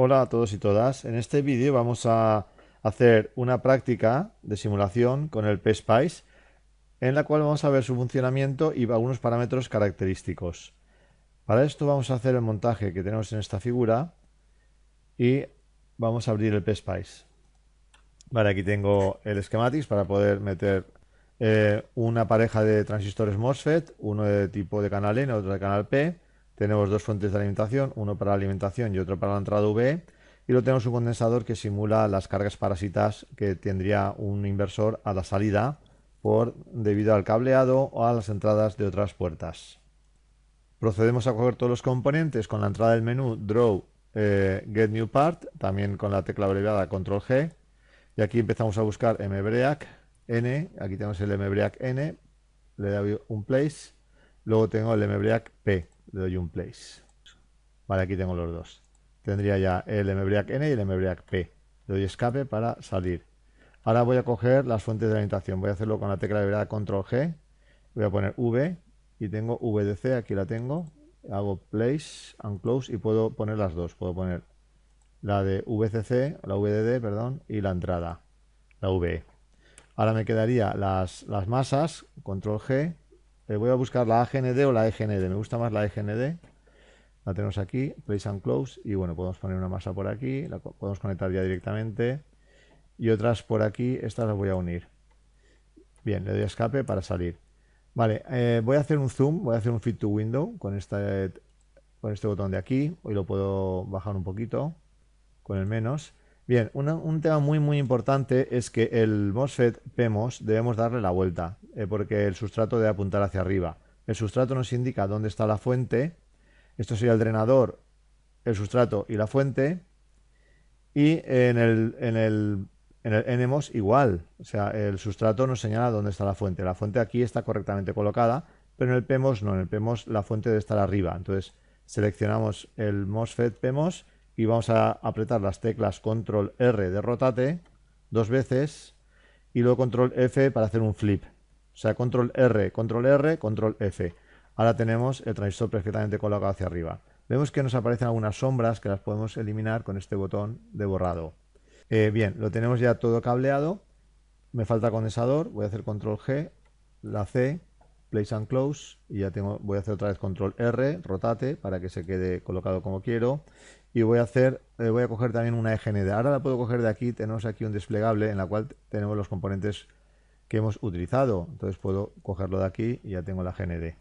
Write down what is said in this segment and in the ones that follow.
Hola a todos y todas. En este vídeo vamos a hacer una práctica de simulación con el PSpice en la cual vamos a ver su funcionamiento y algunos parámetros característicos. Para esto vamos a hacer el montaje que tenemos en esta figura y vamos a abrir el PSpice. Vale, aquí tengo el schematics para poder meter una pareja de transistores MOSFET, uno de tipo de canal N, otro de canal P. Tenemos dos fuentes de alimentación, uno para la alimentación y otro para la entrada VE. Y luego tenemos un condensador que simula las cargas parásitas que tendría un inversor a la salida debido al cableado o a las entradas de otras puertas. Procedemos a coger todos los componentes con la entrada del menú Draw, Get New Part, también con la tecla abreviada Control G. Y aquí empezamos a buscar mbreak N, aquí tenemos el mbreak N, le doy un place, luego tengo el mbreak P, le doy un place. Vale, aquí tengo los dos. Tendría ya el mbreak N y el mbreak P. Le doy escape para salir. Ahora voy a coger las fuentes de alimentación. Voy a hacerlo con la tecla de Control G. Voy a poner V y tengo VDC, aquí la tengo. Hago place and close y puedo poner las dos. Puedo poner la de VCC, la VDD, perdón, y la entrada, la VE. Ahora me quedaría las masas, control G. Voy a buscar la AGND o la EGND. Me gusta más la EGND. La tenemos aquí, place and close. Y bueno, podemos poner una masa por aquí. La podemos conectar ya directamente. Y otras por aquí. Estas las voy a unir. Bien, le doy escape para salir. Vale, voy a hacer un zoom. Voy a hacer un fit to window con este botón de aquí. Hoy lo puedo bajar un poquito con el menos. Bien, un tema muy importante es que el MOSFET PMOS debemos darle la vuelta, porque el sustrato debe apuntar hacia arriba. El sustrato nos indica dónde está la fuente. Esto sería el drenador, el sustrato y la fuente. Y en el NMOS igual. O sea, el sustrato nos señala dónde está la fuente. La fuente aquí está correctamente colocada, pero en el PMOS no. En el PMOS la fuente debe estar arriba. Entonces seleccionamos el MOSFET PMOS y vamos a apretar las teclas Control R de rotate dos veces y luego Control F para hacer un flip. O sea, Control R, Control R, Control F. Ahora tenemos el transistor perfectamente colocado hacia arriba. Vemos que nos aparecen algunas sombras que las podemos eliminar con este botón de borrado. Bien, lo tenemos ya todo cableado. Me falta condensador. Voy a hacer Control G, la C, Place and Close. Y ya tengo, voy a hacer otra vez Control R, rotate, para que se quede colocado como quiero. Y voy a coger también una EGND. Ahora la puedo coger de aquí. Tenemos aquí un desplegable en la cual tenemos los componentes que hemos utilizado. Entonces puedo cogerlo de aquí y ya tengo la GND.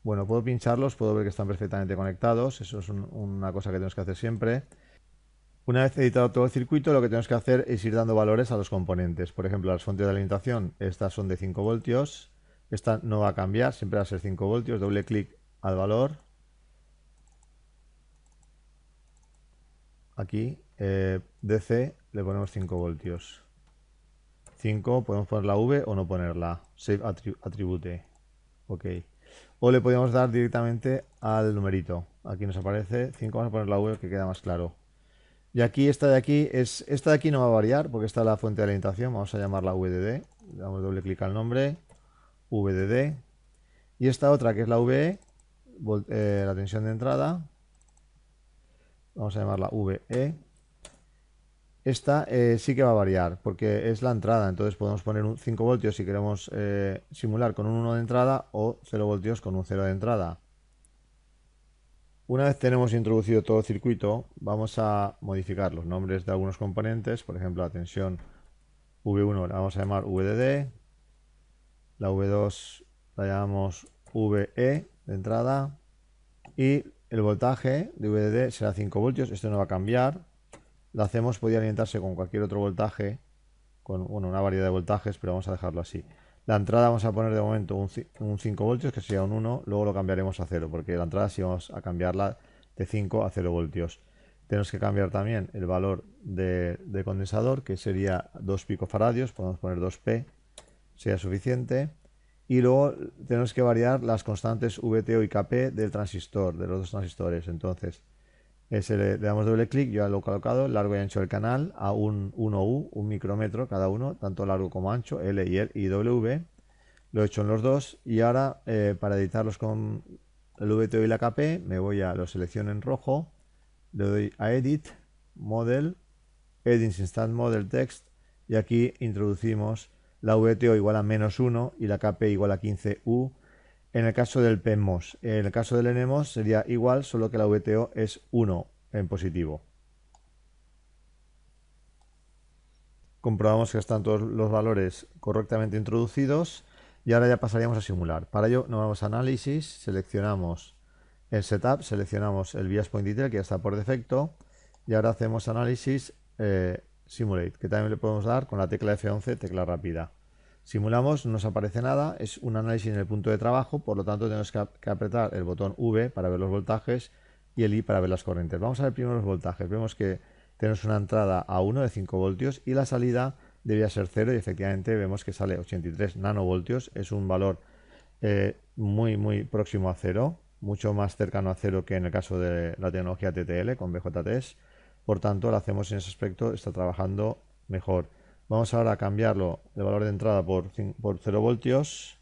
Bueno, puedo pincharlos, puedo ver que están perfectamente conectados. Eso es una cosa que tenemos que hacer siempre. Una vez editado todo el circuito, lo que tenemos que hacer es ir dando valores a los componentes. Por ejemplo, las fuentes de alimentación, estas son de 5 voltios. Esta no va a cambiar, siempre va a ser 5 voltios. Doble clic al valor. Aquí, DC, le ponemos 5 voltios. 5, podemos poner la V o no ponerla. Save attribute. Ok. O le podemos dar directamente al numerito. Aquí nos aparece 5, vamos a poner la V que queda más claro. Y aquí, esta de aquí no va a variar porque esta es la fuente de alimentación. Vamos a llamarla VDD. Le damos doble clic al nombre. VDD. Y esta otra que es la VE, la tensión de entrada. Vamos a llamarla VE. Esta sí que va a variar porque es la entrada. Entonces podemos poner un 5 voltios si queremos simular con un 1 de entrada o 0 voltios con un 0 de entrada. Una vez tenemos introducido todo el circuito, vamos a modificar los nombres de algunos componentes. Por ejemplo, la tensión V1 la vamos a llamar VDD, la V2 la llamamos VE de entrada y el voltaje de VDD será 5 voltios, esto no va a cambiar. La hacemos, podría alimentarse con cualquier otro voltaje, con bueno, una variedad de voltajes, pero vamos a dejarlo así. La entrada vamos a poner de momento un 5 voltios, que sería un 1, luego lo cambiaremos a 0, porque la entrada sí vamos a cambiarla de 5 a 0 voltios. Tenemos que cambiar también el valor de condensador, que sería 2 picofaradios, podemos poner 2P, sería suficiente. Y luego tenemos que variar las constantes VTO y KP del transistor, de los dos transistores. Entonces, le damos doble clic, yo ya lo he colocado, largo y ancho del canal, a un 1U, un micrómetro cada uno, tanto largo como ancho, L y W. Lo he hecho en los dos y ahora para editarlos con el VTO y la KP, lo selecciono en rojo, le doy a Edit Model, Headings Instant Model Text, y aquí introducimos la VTO igual a -1 y la KP igual a 15U en el caso del PEMOS. En el caso del NMOS sería igual, solo que la VTO es 1 en positivo. Comprobamos que están todos los valores correctamente introducidos y ahora ya pasaríamos a simular. Para ello nos vamos a análisis, seleccionamos el setup, seleccionamos el bias point detail que ya está por defecto y ahora hacemos análisis simulate, que también le podemos dar con la tecla F11, tecla rápida. Simulamos, no nos aparece nada, es un análisis en el punto de trabajo, por lo tanto tenemos que apretar el botón V para ver los voltajes y el I para ver las corrientes. Vamos a ver primero los voltajes. Vemos que tenemos una entrada a 1 de 5 voltios y la salida debía ser 0 y efectivamente vemos que sale 83 nanovoltios. Es un valor muy próximo a 0, mucho más cercano a 0 que en el caso de la tecnología TTL con BJTs. Por tanto, lo hacemos en ese aspecto, está trabajando mejor. Vamos ahora a cambiarlo de valor de entrada por 0 voltios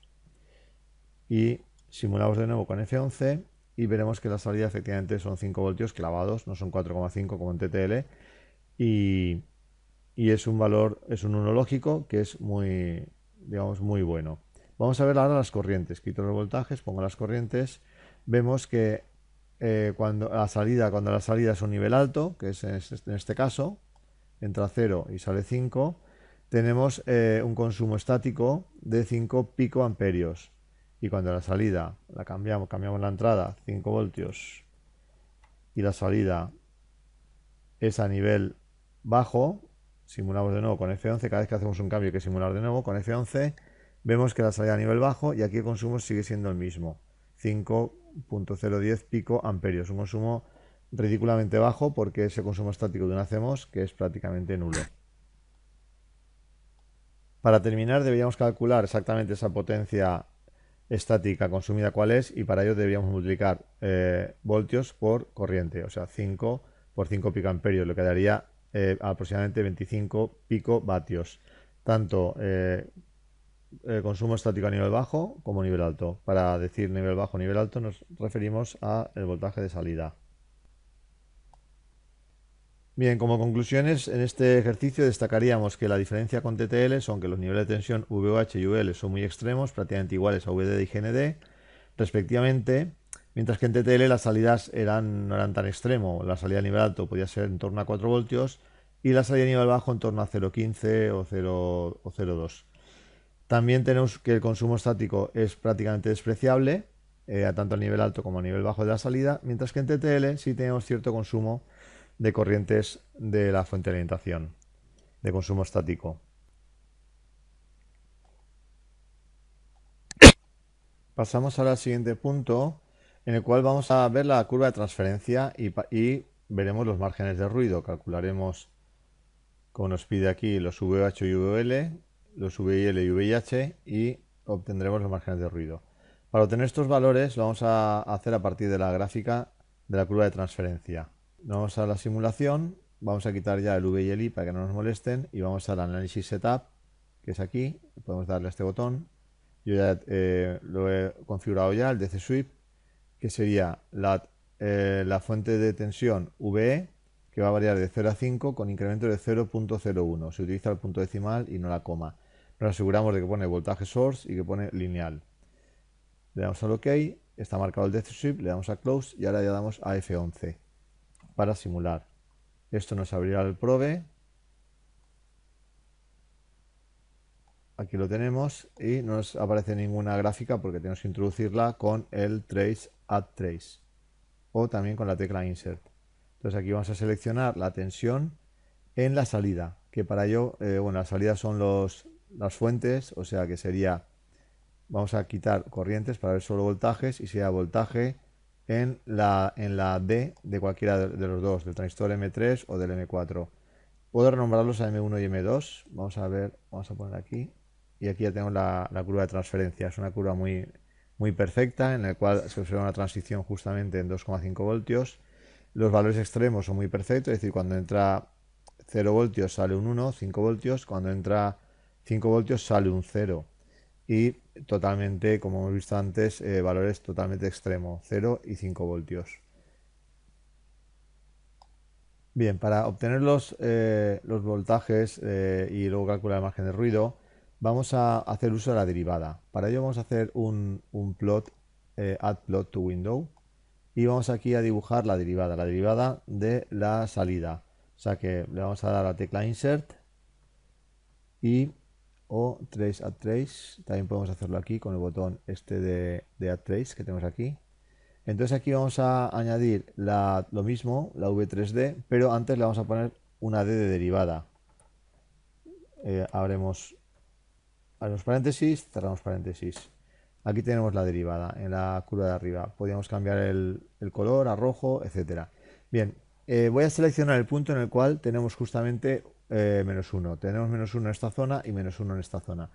y simulamos de nuevo con F11 y veremos que la salida efectivamente son 5 voltios clavados, no son 4,5 como en TTL y es un valor, es un 1 lógico que es muy, digamos, muy bueno. Vamos a ver ahora las corrientes. Quito los voltajes, pongo las corrientes. Vemos que cuando la salida es un nivel alto, que es en este caso, entra 0 y sale 5, tenemos un consumo estático de 5 picoamperios. Y cuando la salida la cambiamos la entrada 5 voltios y la salida es a nivel bajo, simulamos de nuevo con F11, cada vez que hacemos un cambio hay que simular de nuevo con F11, vemos que la salida a nivel bajo y aquí el consumo sigue siendo el mismo, 5.010 pico amperios, un consumo ridículamente bajo porque es el consumo estático de una CMOS que es prácticamente nulo. Para terminar deberíamos calcular exactamente esa potencia estática consumida cuál es y para ello deberíamos multiplicar voltios por corriente, o sea 5 por 5 picoamperios, lo que daría aproximadamente 25 picovatios, tanto consumo estático a nivel bajo como nivel alto. Para decir nivel bajo o nivel alto nos referimos al voltaje de salida. Bien, como conclusiones, en este ejercicio destacaríamos que la diferencia con TTL son que los niveles de tensión VOH y VL son muy extremos, prácticamente iguales a VD y GND, respectivamente, mientras que en TTL las salidas no eran tan extremo. La salida a nivel alto podía ser en torno a 4 voltios y la salida a nivel bajo en torno a 0,15 o 0,02. También tenemos que el consumo estático es prácticamente despreciable, tanto a nivel alto como a nivel bajo de la salida, mientras que en TTL sí tenemos cierto consumo de corrientes de la fuente de alimentación, de consumo estático. Pasamos ahora al siguiente punto, en el cual vamos a ver la curva de transferencia y veremos los márgenes de ruido. Calcularemos, como nos pide aquí, los VH y VL, los VIL y VIH y obtendremos los márgenes de ruido. Para obtener estos valores lo vamos a hacer a partir de la gráfica de la curva de transferencia. Vamos a la simulación, vamos a quitar ya el V y el I para que no nos molesten y vamos al análisis setup, que es aquí, podemos darle a este botón. Yo ya lo he configurado ya, el DC Sweep, que sería la fuente de tensión VE, que va a variar de 0 a 5 con incremento de 0.01. Se utiliza el punto decimal y no la coma. Nos aseguramos de que pone voltaje source y que pone lineal. Le damos al OK, está marcado el DC Sweep, le damos a Close y ahora ya damos a F11 para simular. Esto nos abrirá el Probe. Aquí lo tenemos y no nos aparece ninguna gráfica porque tenemos que introducirla con el Trace Add Trace o también con la tecla Insert. Entonces aquí vamos a seleccionar la tensión en la salida, que para ello, bueno, las salidas son las fuentes, o sea que sería, vamos a quitar corrientes para ver solo voltajes y sería voltaje en la D de cualquiera de los dos, del transistor M3 o del M4. Puedo renombrarlos a M1 y M2. Vamos a ver, vamos a poner aquí. Y aquí ya tenemos la curva de transferencia. Es una curva muy perfecta en la cual se observa una transición justamente en 2,5 voltios. Los valores extremos son muy perfectos, es decir, cuando entra 0 voltios sale un 1, 5 voltios. Cuando entra 5 voltios sale un 0. Y totalmente, como hemos visto antes, valores totalmente extremos, 0 y 5 voltios. Bien, para obtener los voltajes y luego calcular el margen de ruido, vamos a hacer uso de la derivada. Para ello vamos a hacer un plot, add plot to window, y vamos aquí a dibujar la derivada de la salida. O sea que le vamos a dar a la tecla Insert y o Trace Add Trace. También podemos hacerlo aquí con el botón este de Add Trace que tenemos aquí. Entonces aquí vamos a añadir lo mismo, la V3D, pero antes le vamos a poner una D de derivada. Abrimos paréntesis, cerramos paréntesis. Aquí tenemos la derivada en la curva de arriba. Podríamos cambiar el color a rojo, etcétera. Bien, voy a seleccionar el punto en el cual tenemos justamente -1. Tenemos -1 en esta zona y -1 en esta zona.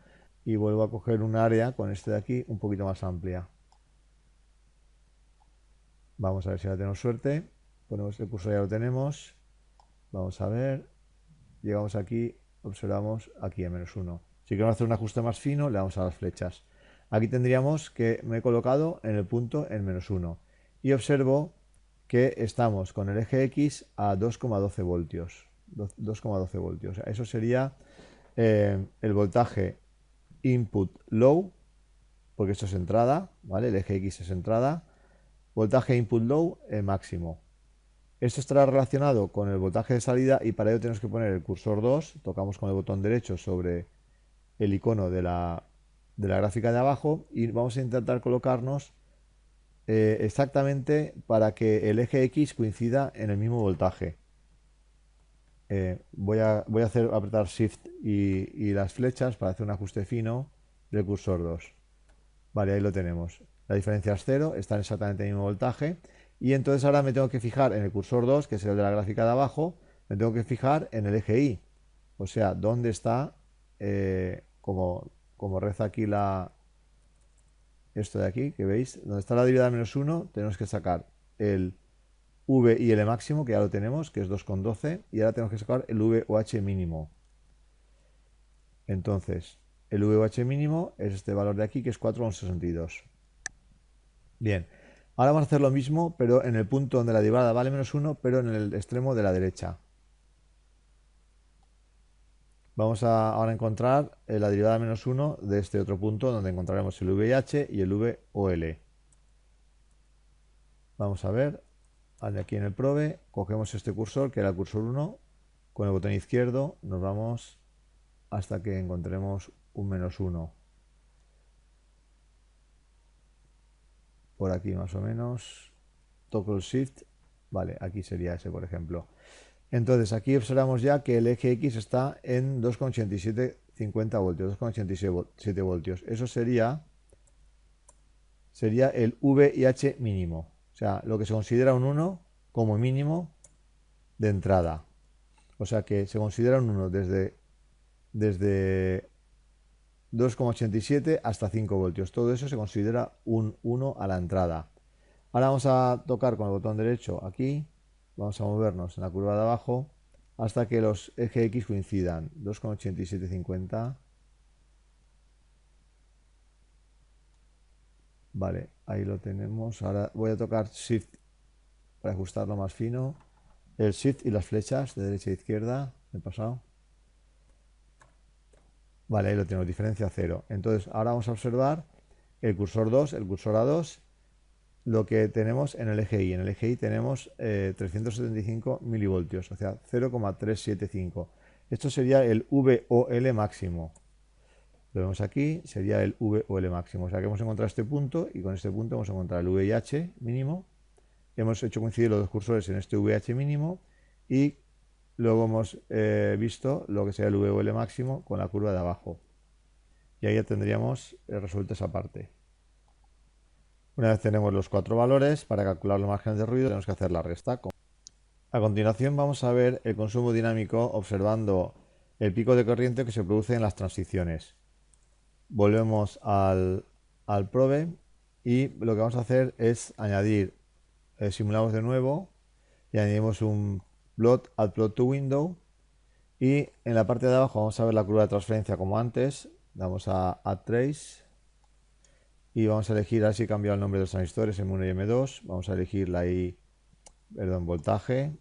Y vuelvo a coger un área con este de aquí un poquito más amplia. Vamos a ver si ahora tenemos suerte. Ponemos el cursor, ya lo tenemos. Vamos a ver. Llegamos aquí, observamos aquí en -1. Si queremos hacer un ajuste más fino, le damos a las flechas. Aquí tendríamos que me he colocado en el punto en -1. Y observo que estamos con el eje X a 2,12 voltios. 2,12 voltios. Eso sería el voltaje input low, porque esto es entrada, ¿vale? El eje X es entrada. Voltaje input low máximo. Esto estará relacionado con el voltaje de salida y para ello tenemos que poner el cursor 2, tocamos con el botón derecho sobre el icono de la gráfica de abajo y vamos a intentar colocarnos exactamente para que el eje X coincida en el mismo voltaje. Voy a apretar Shift y las flechas para hacer un ajuste fino del cursor 2. Vale, ahí lo tenemos. La diferencia es 0, están exactamente en el mismo voltaje. Y entonces ahora me tengo que fijar en el cursor 2, que es el de la gráfica de abajo, me tengo que fijar en el eje Y. O sea, dónde está, como reza aquí esto de aquí, que veis, donde está la derivada de -1, tenemos que sacar el V y L máximo, que ya lo tenemos, que es 2,12, y ahora tenemos que sacar el V o H mínimo. Entonces, el V o H mínimo es este valor de aquí, que es 4,62. Bien, ahora vamos a hacer lo mismo, pero en el punto donde la derivada vale -1, pero en el extremo de la derecha. Vamos a ahora encontrar la derivada de -1 de este otro punto, donde encontraremos el VH y el VOL. Vamos a ver, aquí en el probe, cogemos este cursor, que era el cursor 1, con el botón izquierdo nos vamos hasta que encontremos un -1. Por aquí más o menos. Toco el Shift. Vale, aquí sería ese, por ejemplo. Entonces aquí observamos ya que el eje X está en 2,8750 voltios, 2,87 voltios. Eso sería el VIH mínimo. O sea, lo que se considera un 1 como mínimo de entrada. O sea que se considera un 1 desde 2,87 hasta 5 voltios. Todo eso se considera un 1 a la entrada. Ahora vamos a tocar con el botón derecho aquí. Vamos a movernos en la curva de abajo hasta que los eje X coincidan. 2,8750. Vale, ahí lo tenemos. Ahora voy a tocar Shift para ajustarlo más fino. El Shift y las flechas de derecha a izquierda. Me he pasado. Vale, ahí lo tenemos, diferencia 0. Entonces, ahora vamos a observar el cursor 2, el cursor A2, lo que tenemos en el eje Y. En el eje Y tenemos 375 milivoltios, o sea, 0,375. Esto sería el VOL máximo. Lo vemos aquí, sería el VOL máximo. O sea que hemos encontrado este punto y con este punto hemos encontrado el VIH mínimo. Hemos hecho coincidir los dos cursores en este VIH mínimo y luego hemos visto lo que sería el VOL máximo con la curva de abajo. Y ahí ya tendríamos resuelto esa parte. Una vez tenemos los cuatro valores, para calcular los márgenes de ruido tenemos que hacer la resta. A continuación vamos a ver el consumo dinámico observando el pico de corriente que se produce en las transiciones. Volvemos al probe y lo que vamos a hacer es añadir, simulamos de nuevo y añadimos un plot, add plot to window, y en la parte de abajo vamos a ver la curva de transferencia como antes. Damos a add trace y vamos a elegir, así cambiar el nombre de los transistores M1 y M2. Vamos a elegir voltaje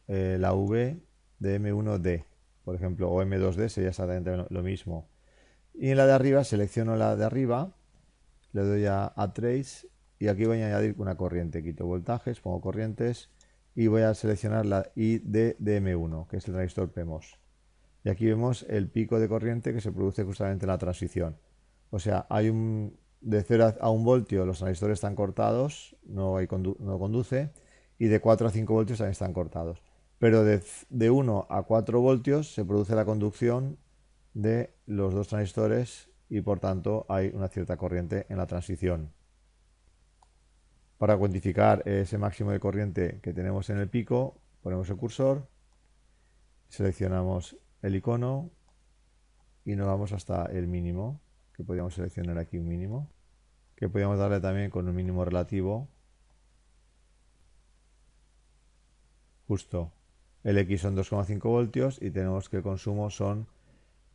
la V de M1D, por ejemplo, o M2D sería exactamente lo mismo. Y en la de arriba selecciono la de arriba, le doy a Trace y aquí voy a añadir una corriente. Quito voltajes, pongo corrientes y voy a seleccionar la ID de M1, que es el transistor PMOS. Y aquí vemos el pico de corriente que se produce justamente en la transición. O sea, de 0 a 1 voltio los transistores están cortados, no conduce, y de 4 a 5 voltios también están cortados. Pero de 1 a 4 voltios se produce la conducción de los dos transistores y por tanto hay una cierta corriente en la transición. Para cuantificar ese máximo de corriente que tenemos en el pico, ponemos el cursor, seleccionamos el icono y nos vamos hasta el mínimo, que podríamos seleccionar aquí un mínimo, que podríamos darle también con un mínimo relativo, justo. El X son 2,5 voltios y tenemos que el consumo son,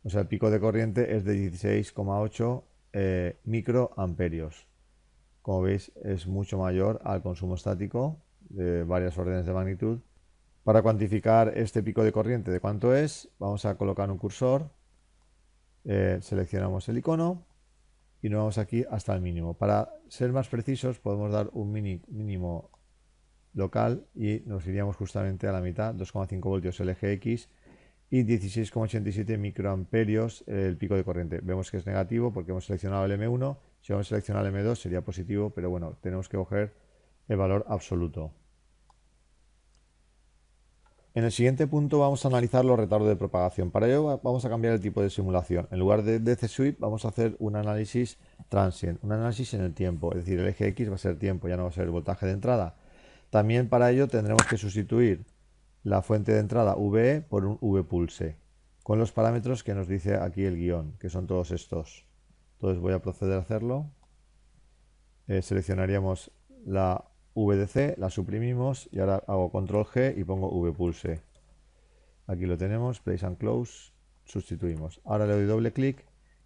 o sea, el pico de corriente es de 16,8 microamperios. Como veis, es mucho mayor al consumo estático de varias órdenes de magnitud. Para cuantificar este pico de corriente de cuánto es, vamos a colocar un cursor, seleccionamos el icono y nos vamos aquí hasta el mínimo. Para ser más precisos, podemos dar un mínimo local y nos iríamos justamente a la mitad, 2,5 voltios el eje X y 16,87 microamperios el pico de corriente. Vemos que es negativo porque hemos seleccionado el M1, si vamos a seleccionar el M2 sería positivo, pero bueno, tenemos que coger el valor absoluto. En el siguiente punto vamos a analizar los retardos de propagación. Para ello vamos a cambiar el tipo de simulación. En lugar de DC Sweep vamos a hacer un análisis transient, un análisis en el tiempo. Es decir, el eje X va a ser tiempo, ya no va a ser el voltaje de entrada. También para ello tendremos que sustituir la fuente de entrada VE por un V-pulse, con los parámetros que nos dice aquí el guión, que son todos estos. Entonces voy a proceder a hacerlo. Seleccionaríamos la VDC, la suprimimos y ahora hago control G y pongo V-pulse. Aquí lo tenemos, place and close, sustituimos. Ahora le doy doble clic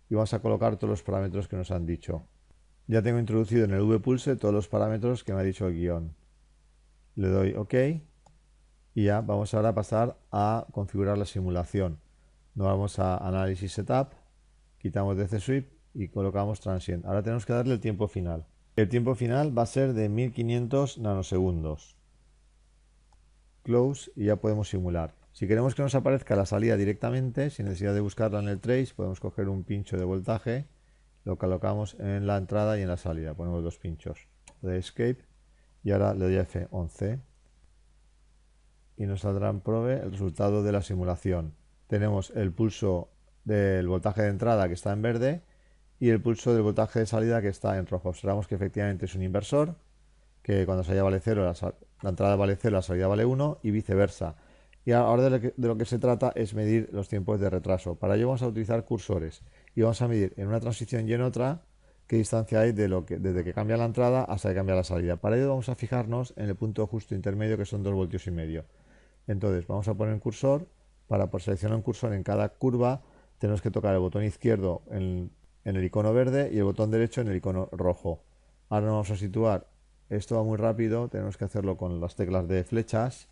y vamos a colocar todos los parámetros que nos han dicho. Ya tengo introducido en el V-pulse todos los parámetros que me ha dicho el guión. Le doy OK y ya vamos ahora a pasar a configurar la simulación. Nos vamos a Análisis Setup, quitamos DC Sweep y colocamos Transient. Ahora tenemos que darle el tiempo final. El tiempo final va a ser de 1500 nanosegundos. Close y ya podemos simular. Si queremos que nos aparezca la salida directamente, sin necesidad de buscarla en el trace, podemos coger un pincho de voltaje, lo colocamos en la entrada y en la salida. Ponemos dos pinchos. Le doy Escape y ahora le doy F11 y nos saldrá en probe el resultado de la simulación. Tenemos el pulso del voltaje de entrada que está en verde y el pulso del voltaje de salida que está en rojo. Observamos que efectivamente es un inversor, que cuando salida vale 0, la entrada vale 0, la salida vale 1 y viceversa. Y ahora de lo que se trata es medir los tiempos de retraso. Para ello vamos a utilizar cursores y vamos a medir en una transición y en otra qué distancia hay desde que cambia la entrada hasta que cambia la salida. Para ello vamos a fijarnos en el punto justo intermedio que son 2 voltios y medio. Entonces vamos a poner un cursor. Para seleccionar un cursor en cada curva tenemos que tocar el botón izquierdo en el icono verde y el botón derecho en el icono rojo. Ahora nos vamos a situar. Esto va muy rápido, tenemos que hacerlo con las teclas de flechas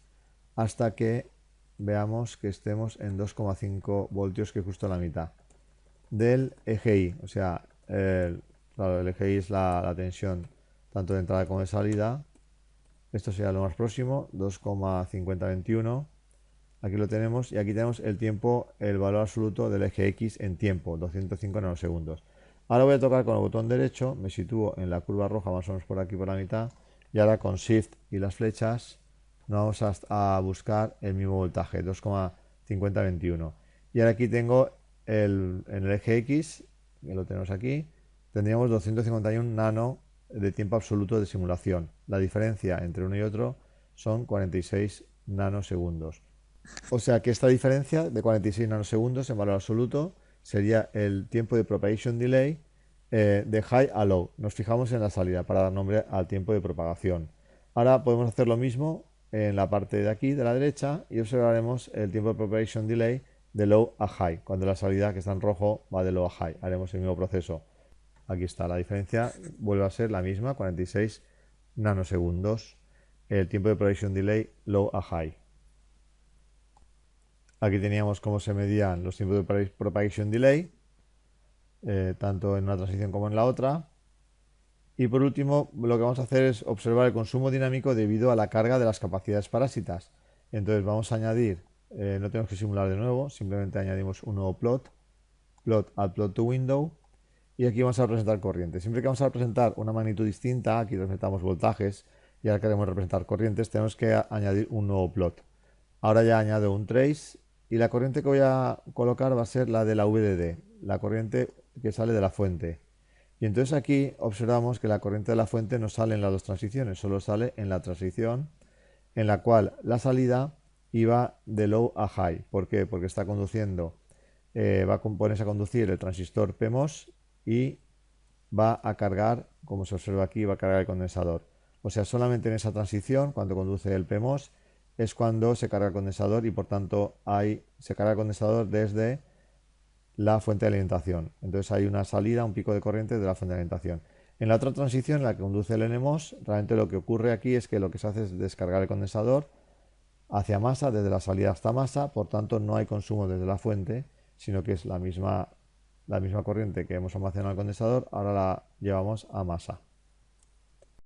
hasta que veamos que estemos en 2,5 voltios, que es justo a la mitad del eje Y. O sea, claro, el eje Y es la tensión tanto de entrada como de salida. Esto sería lo más próximo, 2,5021. Aquí lo tenemos y aquí tenemos el tiempo, el valor absoluto del eje X en tiempo, 205 nanosegundos. Ahora voy a tocar con el botón derecho, me sitúo en la curva roja más o menos por aquí por la mitad y ahora con Shift y las flechas nos vamos a buscar el mismo voltaje, 2,5021. Y ahora aquí tengo en el eje X, que lo tenemos aquí, tendríamos 251 nano de tiempo absoluto de simulación. La diferencia entre uno y otro son 46 nanosegundos. O sea que esta diferencia de 46 nanosegundos en valor absoluto sería el tiempo de propagation delay de high a low. Nos fijamos en la salida para dar nombre al tiempo de propagación. Ahora podemos hacer lo mismo en la parte de aquí, de la derecha, y observaremos el tiempo de propagation delay de low a high. Cuando la salida que está en rojo va de low a high. Haremos el mismo proceso. Aquí está, la diferencia vuelve a ser la misma, 46 nanosegundos. El tiempo de propagation delay low a high. Aquí teníamos cómo se medían los tiempos de propagation delay, tanto en una transición como en la otra. Y por último, lo que vamos a hacer es observar el consumo dinámico debido a la carga de las capacidades parásitas. Entonces vamos a añadir, no tenemos que simular de nuevo, simplemente añadimos un nuevo plot al plot to window, y aquí vamos a representar corrientes. Siempre que vamos a representar una magnitud distinta, aquí representamos voltajes y ahora queremos representar corrientes, tenemos que añadir un nuevo plot. Ahora ya añado un trace y la corriente que voy a colocar va a ser la de la VDD, la corriente que sale de la fuente. Y entonces aquí observamos que la corriente de la fuente no sale en las dos transiciones, solo sale en la transición en la cual la salida iba de low a high. ¿Por qué? Porque está conduciendo, va a ponerse a conducir el transistor PMOS y va a cargar, como se observa aquí, va a cargar el condensador. O sea, solamente en esa transición, cuando conduce el PMOS, es cuando se carga el condensador y por tanto se carga el condensador desde la fuente de alimentación. Entonces hay una salida, un pico de corriente de la fuente de alimentación. En la otra transición, en la que conduce el NMOS, realmente lo que ocurre aquí es que lo que se hace es descargar el condensador hacia masa, desde la salida hasta masa, por tanto no hay consumo desde la fuente, sino que es la misma corriente que hemos almacenado en el condensador, ahora la llevamos a masa.